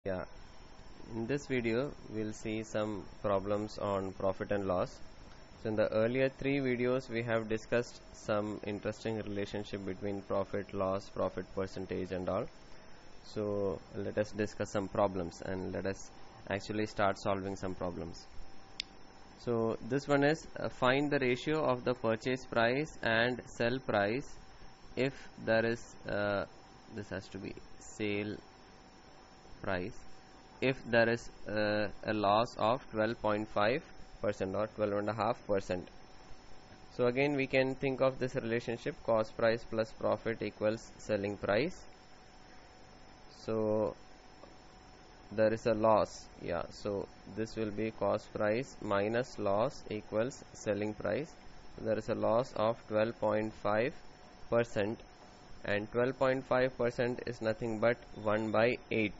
Yeah, in this video we'll see some problems on profit and loss. So in the earlier three videos we have discussed some interesting relationship between profit, loss, profit percentage and all. So let us discuss some problems and let us actually start solving some problems. So this one is find the ratio of the purchase price and sell price if there is this has to be sale price if there is a loss of 12.5% or 12.5%. So again we can think of this relationship cost price plus profit equals selling price. So there is a loss, so this will be cost price minus loss equals selling price. So there is a loss of 12.5% and 12.5% is nothing but 1 by 8.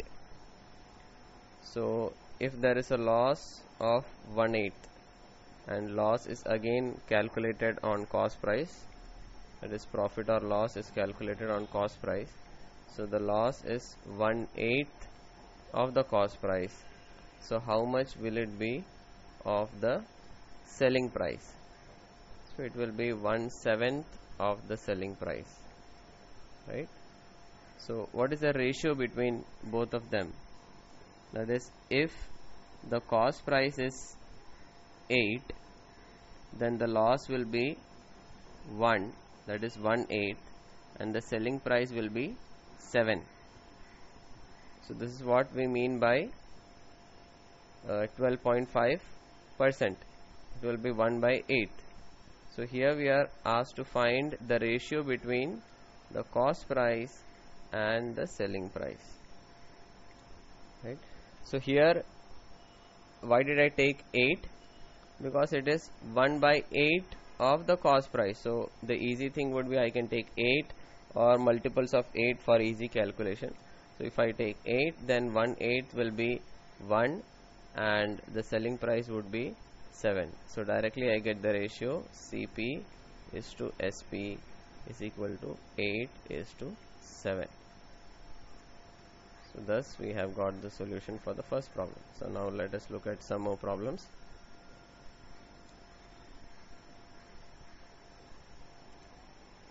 So if there is a loss of 1/8 and loss is again calculated on cost price, that is profit or loss is calculated on cost price, so the loss is 1/8 of the cost price. So how much will it be of the selling price? So it will be 1/7 of the selling price, right? So what is the ratio between both of them? That is, if the cost price is 8, then the loss will be 1, that is 1/8, and the selling price will be 7. So this is what we mean by 12.5%. It will be 1 by 8. So here we are asked to find the ratio between the cost price and the selling price, right? So here, why did I take 8? Because it is 1 by 8 of the cost price. So the easy thing would be I can take 8 or multiples of 8 for easy calculation. So if I take 8, then 1/8 will be 1 and the selling price would be 7. So directly I get the ratio CP is to SP is equal to 8 is to 7. So thus we have got the solution for the first problem. So now let us look at some more problems.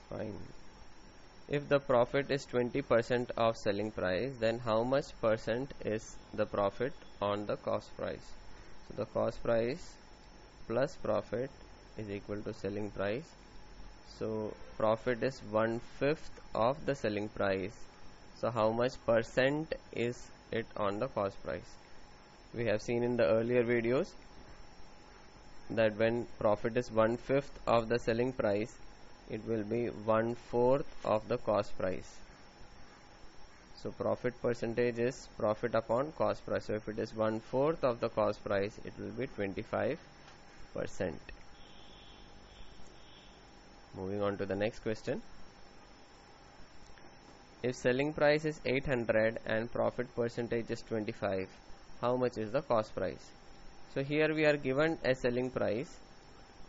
Fine. If the profit is 20% of selling price, then how much percent is the profit on the cost price? So the cost price plus profit is equal to selling price. So profit is 1/5 of the selling price. So how much percent is it on the cost price? We have seen in the earlier videos that when profit is 1/5 of the selling price, it will be 1/4 of the cost price. So profit percentage is profit upon cost price. So if it is 1/4 of the cost price, it will be 25%. Moving on to the next question. If selling price is 800 and profit percentage is 25, how much is the cost price? So here we are given a selling price.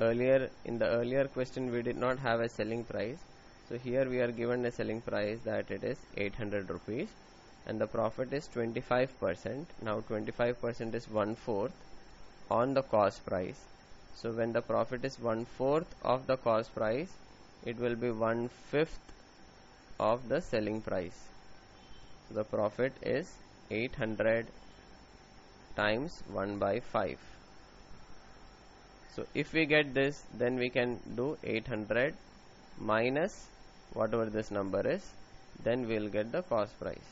Earlier in the earlier question we did not have a selling price. So here we are given a selling price that it is 800 rupees and the profit is 25%. Now 25% is 1/4 on the cost price. So when the profit is 1/4 of the cost price, it will be 1/5 of the selling price. So the profit is 800 times 1 by 5. So if we get this, then we can do 800 minus whatever this number is, then we'll get the cost price.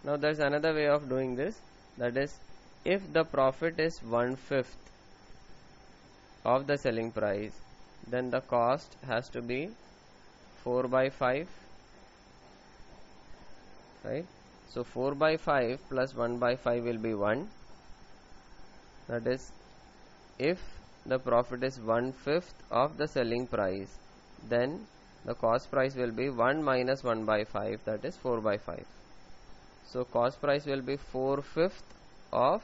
Now there's another way of doing this, that is, if the profit is 1/5 of the selling price, then the cost has to be 4 by 5, right? So 4 by 5 plus 1 by 5 will be 1. That is, if the profit is 1/5 of the selling price, then the cost price will be 1 minus 1 by 5, that is 4 by 5. So cost price will be 4/5 of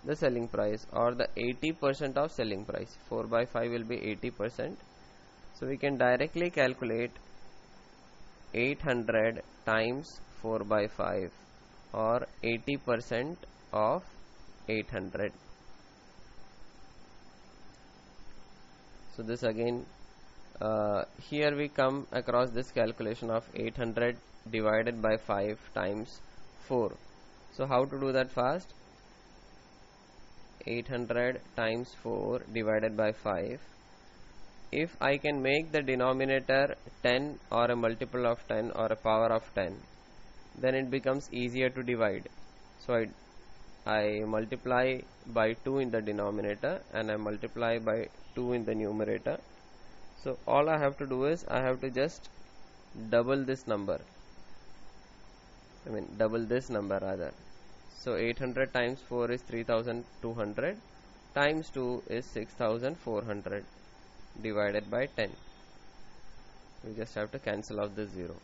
the selling price, or the 80% of selling price. 4 by 5 will be 80%. So we can directly calculate 800 times 4 by 5, or 80% of 800. So this again, here we come across this calculation of 800 divided by 5 times 4. So how to do that fast? 800 times 4 divided by 5. If I can make the denominator 10 or a multiple of 10 or a power of 10, then it becomes easier to divide. So I multiply by 2 in the denominator and I multiply by 2 in the numerator. So all I have to do is I have to just double this number. Double this number rather. So 800 times 4 is 3200 times 2 is 6400 divided by 10. We just have to cancel out this 0.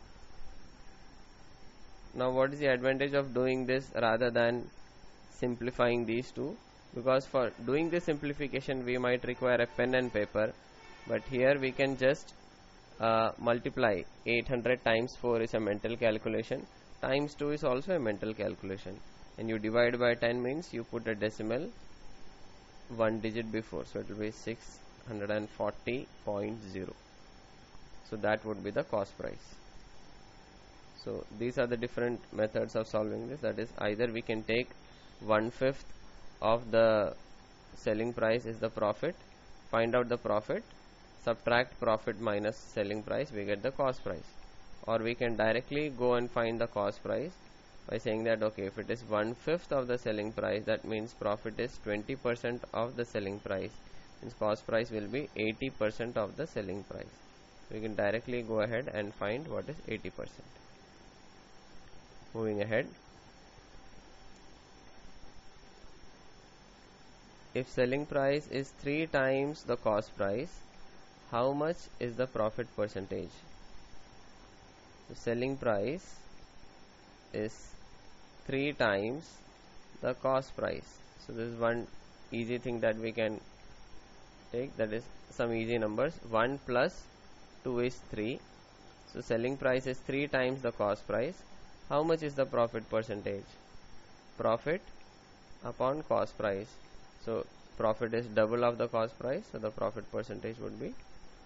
Now what is the advantage of doing this rather than simplifying these two? Because for doing this simplification we might require a pen and paper, but here we can just multiply. 800 times 4 is a mental calculation, times 2 is also a mental calculation, and you divide by 10 means you put a decimal one digit before, so it will be 640.0. so that would be the cost price. So these are the different methods of solving this. That is, either we can take 1/5 of the selling price is the profit, find out the profit, subtract profit minus selling price, we get the cost price. Or we can directly go and find the cost price by saying that okay, if it is 1/5 of the selling price, that means profit is 20% of the selling price, means cost price will be 80% of the selling price. We can directly go ahead and find what is 80%. Moving ahead, if selling price is 3 times the cost price, how much is the profit percentage? The selling price is 3 times the cost price. So this is one easy thing that we can take, that is some easy numbers. 1 plus 2 is 3. So selling price is 3 times the cost price. How much is the profit percentage? Profit upon cost price. So profit is double of the cost price, so the profit percentage would be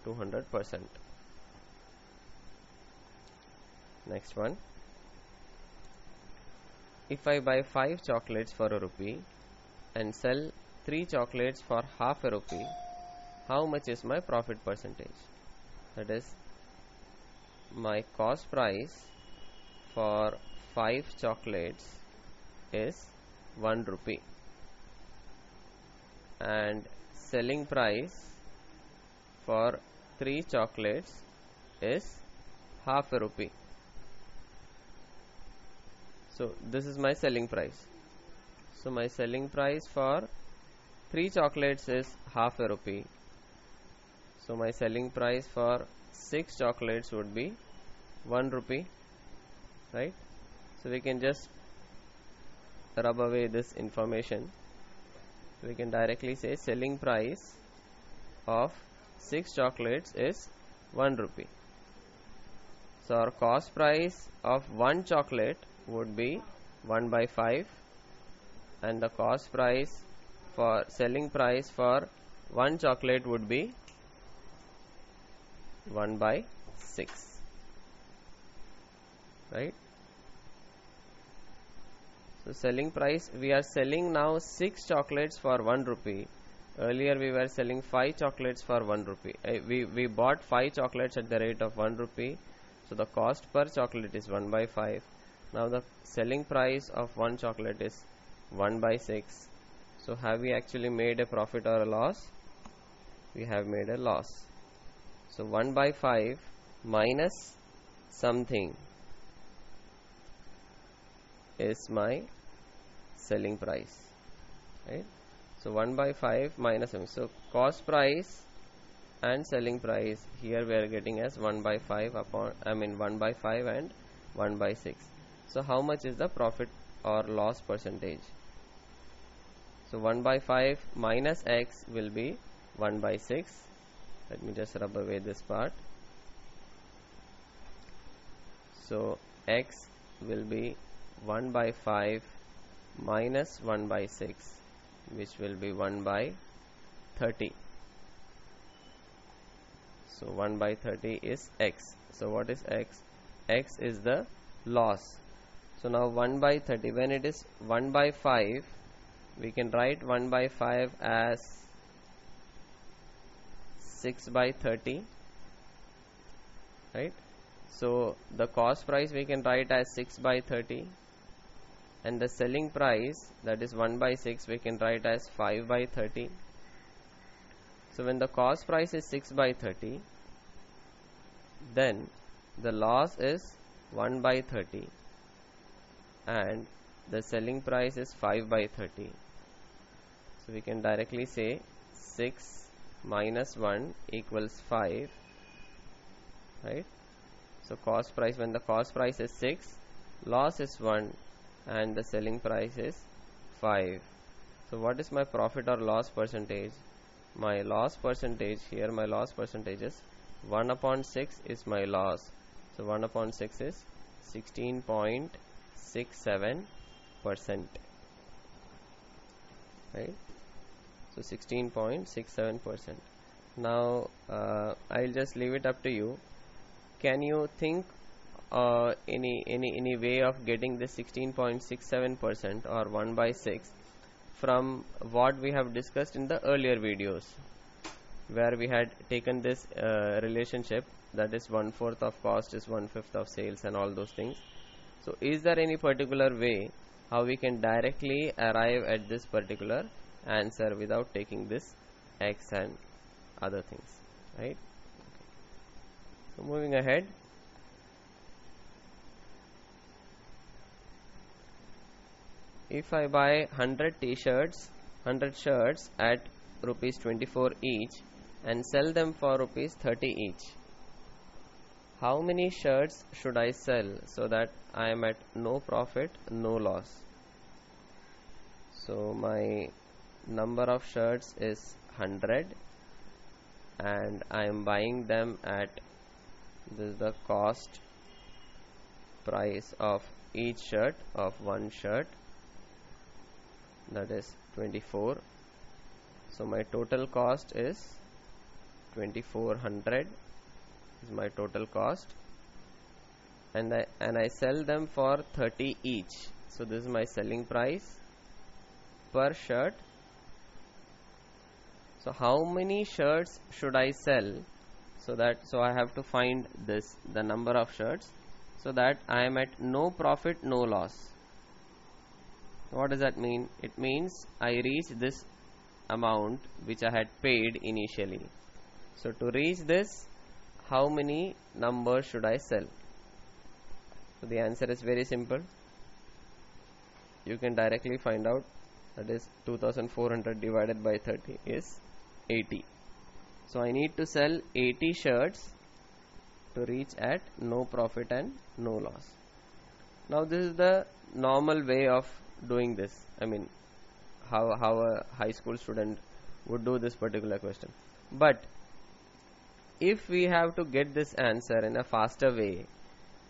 200%. Next one, if I buy 5 chocolates for ₹1 and sell 3 chocolates for half ₹1, how much is my profit percentage? That is, my cost price for 5 chocolates is ₹1 and selling price for 3 chocolates is half ₹1. So this is my selling price. So my selling price for 3 chocolates is half ₹1. So my selling price for 6 chocolates would be ₹1, right? So we can just rub away this information. We can directly say selling price of 6 chocolates is ₹1. So our cost price of 1 chocolate would be 1/5, and the cost price for selling price for 1 chocolate would be 1/6, right? So selling price, we are selling now 6 chocolates for ₹1. Earlier we were selling 5 chocolates for ₹1. We bought 5 chocolates at the rate of ₹1. So the cost per chocolate is 1/5. Now the selling price of 1 chocolate is 1/6. So have we actually made a profit or a loss? We have made a loss. So 1/5 minus something is my selling price, right? So 1/5 minus something. So cost price and selling price here we are getting as 1/5 upon 1/5 and 1/6. So how much is the profit or loss percentage? So 1/5 minus x will be 1/6. Let me just rub away this part. So x will be 1 by 5 minus 1 by 6, which will be 1 by 30. So 1 by 30 is x. So what is x? X is the loss. So now 1 by 30, when it is 1 by 5, we can write 1 by 5 as 6 by 30, right? So the cost price we can write as 6 by 30, and the selling price, that is 1 by 6, we can write as 5 by 30. So when the cost price is 6 by 30, then the loss is 1 by 30 and the selling price is 5 by 30. So we can directly say 6 minus 1 equals 5, right? So cost price, when the cost price is 6, loss is 1 and the selling price is 5. So what is my profit or loss percentage? My loss percentage here, my loss percentage is 1 upon 6 is my loss. So 1 upon 6 is 16.67%, right? So 16.67%. Now I'll just leave it up to you. Can you think any way of getting this 16.67% or 1 by 6 from what we have discussed in the earlier videos, where we had taken this relationship, that is 1/4 of cost is 1/5 of sales and all those things. So is there any particular way how we can directly arrive at this particular answer without taking this x and other things, right? So moving ahead, if I buy 100 t-shirts, 100 shirts at rupees 24 each and sell them for rupees 30 each, how many shirts should I sell so that I am at no profit, no loss? So my number of shirts is 100 and I am buying them at, this is the cost price of each shirt, of one shirt, that is 24. So my total cost is 2400 is my total cost, and I sell them for 30 each. So this is my selling price per shirt. So how many shirts should I sell so I have to find this, the number of shirts, so that I am at no profit, no loss. What does that mean? It means I reach this amount which I had paid initially. So to reach this, how many numbers should I sell? So the answer is very simple. You can directly find out, that is 2400 divided by 30 is 80. So I need to sell 80 shirts to reach at no profit and no loss. Now this is the normal way of doing this. I mean, how a high school student would do this particular question. But if we have to get this answer in a faster way,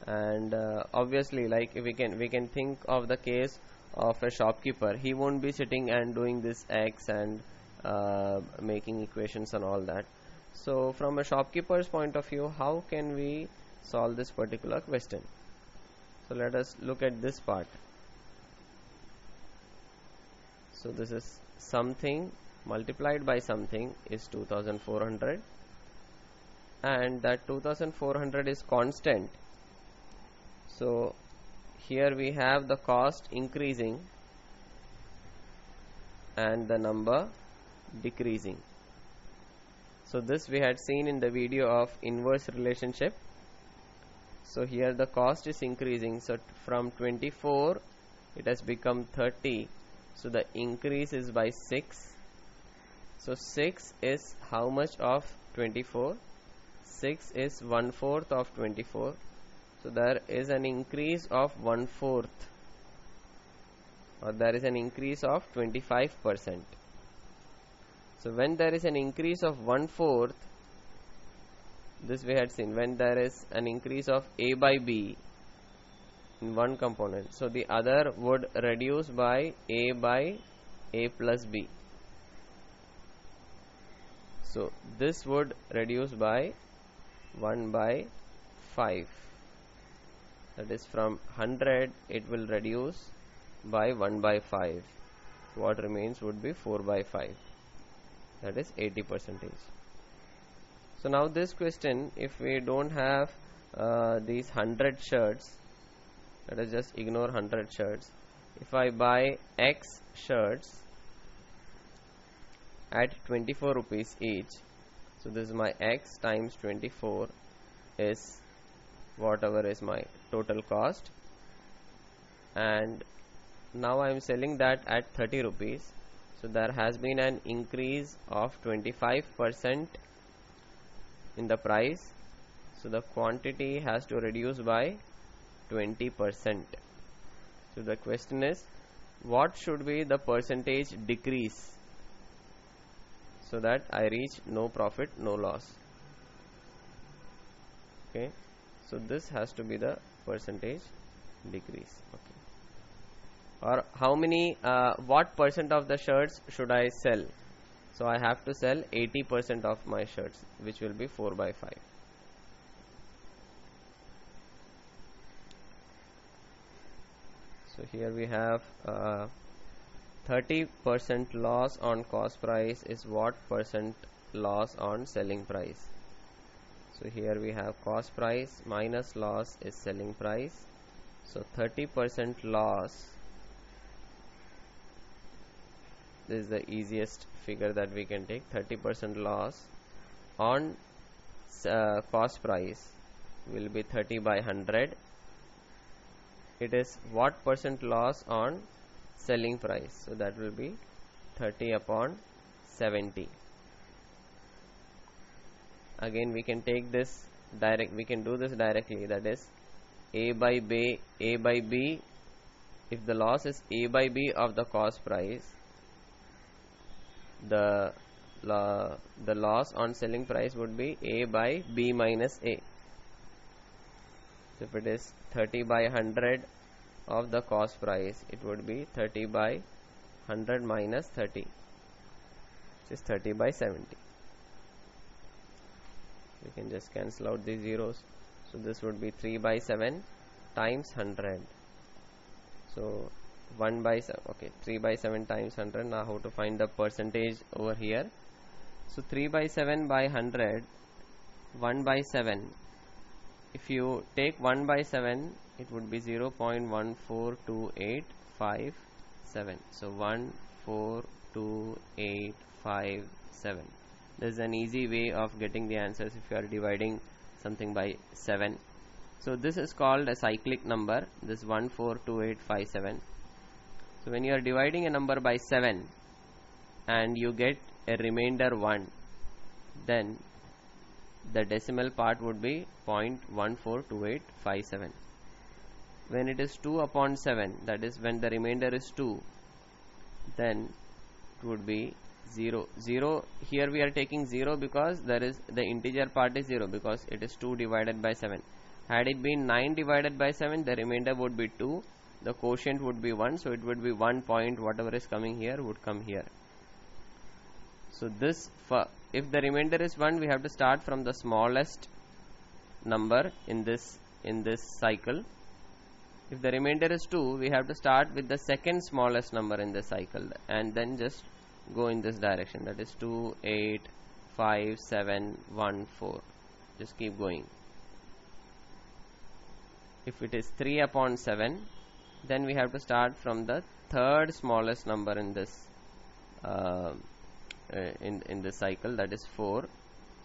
and obviously, like we can think of the case of a shopkeeper. He won't be sitting and doing this x and making equations and all that. So from a shopkeeper's point of view, how can we solve this particular question? So let us look at this part. So this is something multiplied by something is 2400, and that 2400 is constant. So here we have the cost increasing and the number decreasing. So this we had seen in the video of inverse relationship. So here the cost is increasing, so from 24 it has become 30, so the increase is by 6. So 6 is how much of 24? 6 is 1/4 of 24. So there is an increase of 1/4, or there is an increase of 25%. So when there is an increase of 1/4, this we had seen, when there is an increase of A by B, in one component, so the other would reduce by A plus B. So this would reduce by 1 by 5. That is, from 100 it will reduce by 1 by 5. So what remains would be 4 by 5. That is 80%. So now this question, if we don't have these 100 shirts, let us just ignore 100 shirts. If I buy X shirts at 24 rupees each, so this is my X times 24 is whatever is my total cost, and now I am selling that at 30 rupees. So there has been an increase of 25% in the price, so the quantity has to reduce by 20%. So the question is, what should be the percentage decrease so that I reach no profit, no loss? Okay, so this has to be the percentage decrease. Okay, or how many what percent of the shirts should I sell? So I have to sell 80% of my shirts, which will be 4 by 5. So here we have 30% loss on cost price is what percent loss on selling price. So here we have cost price minus loss is selling price. So 30% loss, this is the easiest figure that we can take. 30% loss on cost price will be 30 by 100. It is what percent loss on selling price? So that will be 30 upon 70. Again we can take this direct, we can do this directly, that is A by B. If the loss is A by B of the cost price, the loss on selling price would be A by B minus A. So if it is 30 by 100 of the cost price, it would be 30 by 100 minus 30, which is 30 by 70. We can just cancel out these zeros. So this would be 3 by 7 times 100. So 1 by 7, okay, 3 by 7 times 100. Now how to find the percentage over here? So 3 by 7 by 100, 1 by 7. If you take 1 by 7, it would be 0.142857. So 142,857. This is an easy way of getting the answers if you are dividing something by 7. So this is called a cyclic number, this 142857. So when you are dividing a number by 7 and you get a remainder 1, then the decimal part would be 0.142857. When it is 2 upon 7, that is when the remainder is 2, then it would be 0. Here we are taking 0 because there is the integer part is 0, because it is 2 divided by 7. Had it been 9 divided by 7, the remainder would be 2, the quotient would be 1, so it would be 1 point, whatever is coming here would come here. So this, if the remainder is 1, we have to start from the smallest number in this cycle. If the remainder is 2, we have to start with the second smallest number in this cycle and then just go in this direction, that is 2, 8, 5, 7, 1, 4. Just keep going. If it is 3 upon 7, then we have to start from the third smallest number in this in this cycle, that is 4.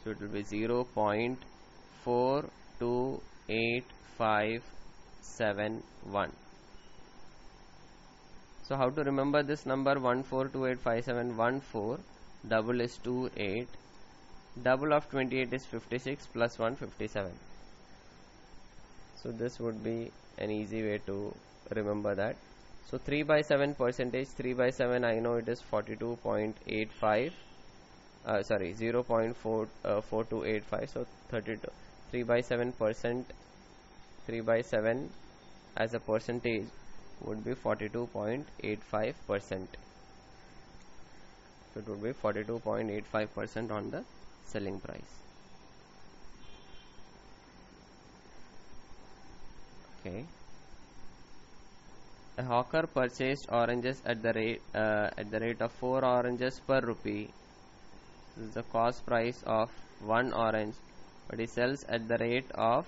So it will be 0.428571. So how to remember this number 142857? double is 28, double of 28 is 56, plus 1 57. So this would be an easy way to remember that. So 3 by 7 percentage, 3 by 7 I know it is 42.85, sorry 0.4285, so 32. 3 by 7 percent, 3 by 7 as a percentage would be 42.85%. So it would be 42.85% on the selling price. Okay. A hawker purchased oranges at the rate of 4 oranges per rupee. This is the cost price of 1 orange, but he sells at the rate of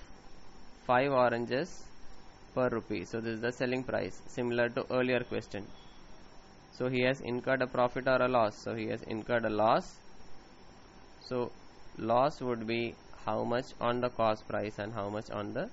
5 oranges per rupee. So this is the selling price, similar to earlier question. So he has incurred a profit or a loss. So he has incurred a loss. So loss would be how much on the cost price and how much on the